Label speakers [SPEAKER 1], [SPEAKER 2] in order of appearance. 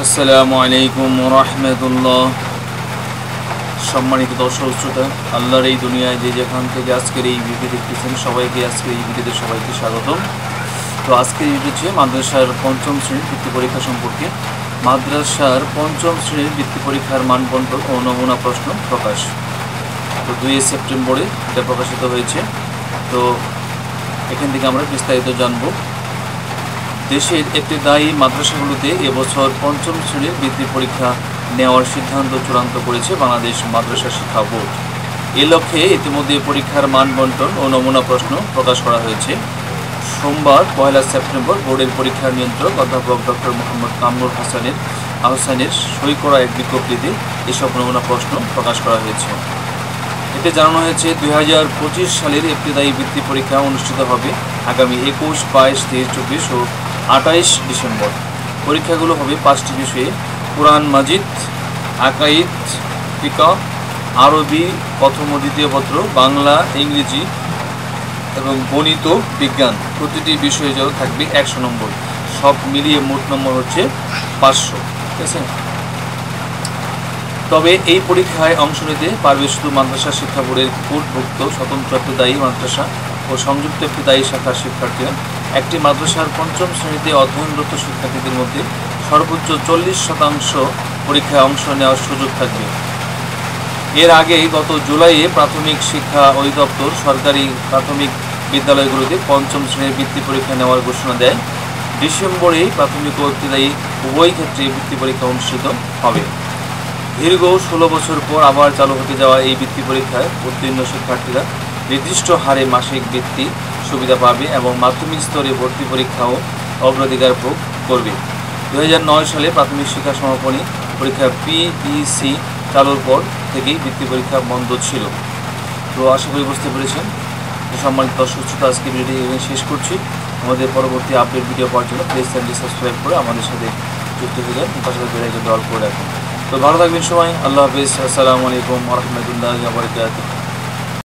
[SPEAKER 1] আসসালামু আলাইকুম রাহমাতুল্লাহ। সম্মানিত দর্শক শ্রোতা, আল্লাহর এই দুনিয়ায় যে যেখান থেকে আজকের এই ভিডিও দেখতেছেন সবাইকে আজকের এই ভিডিওতে সবাইকে স্বাগতম। তো আজকের ভিডিও হচ্ছে মাদ্রাসার পঞ্চম শ্রেণীর বৃত্তি পরীক্ষা সম্পর্কে। মাদ্রাসার পঞ্চম শ্রেণীর বৃত্তি পরীক্ষার মানবন্টন ও নমুনা প্রশ্ন প্রকাশ। তো 2 সেপ্টেম্বরে এটা প্রকাশিত হয়েছে। তো এখান থেকে আমরা বিস্তারিত জানব। দেশের একটি দায়ী মাদ্রাসাগুলোতে এবছর পঞ্চম শ্রেণীর বৃত্তি পরীক্ষা নেওয়ার সিদ্ধান্ত চূড়ান্ত করেছে বাংলাদেশ মাদ্রাসা শিক্ষা বোর্ড। এ লক্ষ্যে ইতিমধ্যে পরীক্ষার মান বন্টন ও নমুনা প্রশ্ন প্রকাশ করা হয়েছে। সোমবার 1 সেপ্টেম্বর বোর্ডের পরীক্ষা নিয়ন্ত্রক অধ্যাপক ডক্টর মোহাম্মদ কামরুল আহসানের সই করা এক বিজ্ঞপ্তিতে এসব নমুনা প্রশ্ন প্রকাশ করা হয়েছে। এতে জানানো হয়েছে 2025 সালের ইবতেদায়ী বৃত্তি পরীক্ষা অনুষ্ঠিত হবে আগামী 21, 22, 23, 24 ও 28 ডিসেম্বর। পরীক্ষাগুলো হবে 5টি বিষয়ে: কোরআন মাজিদ, আকাইদ, ফিকহ, আরবি প্রথম ও দ্বিতীয় পত্র, বাংলা, ইংরেজি এবং গণিত বিজ্ঞান। প্রতিটি বিষয়ে থাকবে 100 নম্বর। সব মিলিয়ে মোট নম্বর হচ্ছে 500। ঠিক আছে। তবে এই পরীক্ষায় অংশ নিতে পারবে শুধু মাদ্রাসা শিক্ষা বোর্ডের কোর্টভুক্ত স্বতন্ত্র ইবতেদায়ী মাদ্রাসা ও সংযুক্ত ইবতেদায়ী শাখার শিক্ষার্থীরা। একটি মাদ্রাসার পঞ্চম শ্রেণীতে অধ্যয়নরত শিক্ষার্থীদের মধ্যে সর্বোচ্চ 40% পরীক্ষায় অংশ নেওয়ার সুযোগ থাকবে। এর আগে গত জুলাইয়ে প্রাথমিক শিক্ষা অধিদপ্তর সরকারি প্রাথমিক বিদ্যালয়গুলোতে পঞ্চম শ্রেণীর বৃত্তি পরীক্ষা নেওয়ার ঘোষণা দেয়। ডিসেম্বরে প্রাথমিক ও ইবতেদায়ী উভয় ক্ষেত্রে বৃত্তি পরীক্ষা অনুষ্ঠিত হবে। দীর্ঘ 16 বছর পর আবার চালু হতে যাওয়া এই বৃত্তি পরীক্ষায় উত্তীর্ণ শিক্ষার্থীরা নির্দিষ্ট হারে মাসিক বৃত্তি সুবিধা পাবে এবং মাধ্যমিক স্তরে ভর্তি পরীক্ষাও অগ্রাধিকার ভোগ করবে। 2009 সালে প্রাথমিক শিক্ষা সমাপনী পরীক্ষা PEC চালুর পর থেকেই বৃত্তি পরীক্ষা বন্ধ ছিল। তো আশা করি বুঝতে পেরেছেন। সম্মানিত দর্শক শ্রোতা, আজকে ভিডিওটি এখানে শেষ করছি। আমাদের পরবর্তী আপডেট ভিডিও পাওয়ার জন্য প্লিজ চ্যানেলটি সাবস্ক্রাইব করে আমাদের সাথে যুক্ত হয়ে যান, পাশে বেল আইকনটি অল করে রাখুন। তো ভালো থাকবেন সবাই। আল্লাহ হাফেজ। আসসালামু আলাইকুম ওয়া রাহমাতুল্লাহি ওয়া বারাকাতুহু।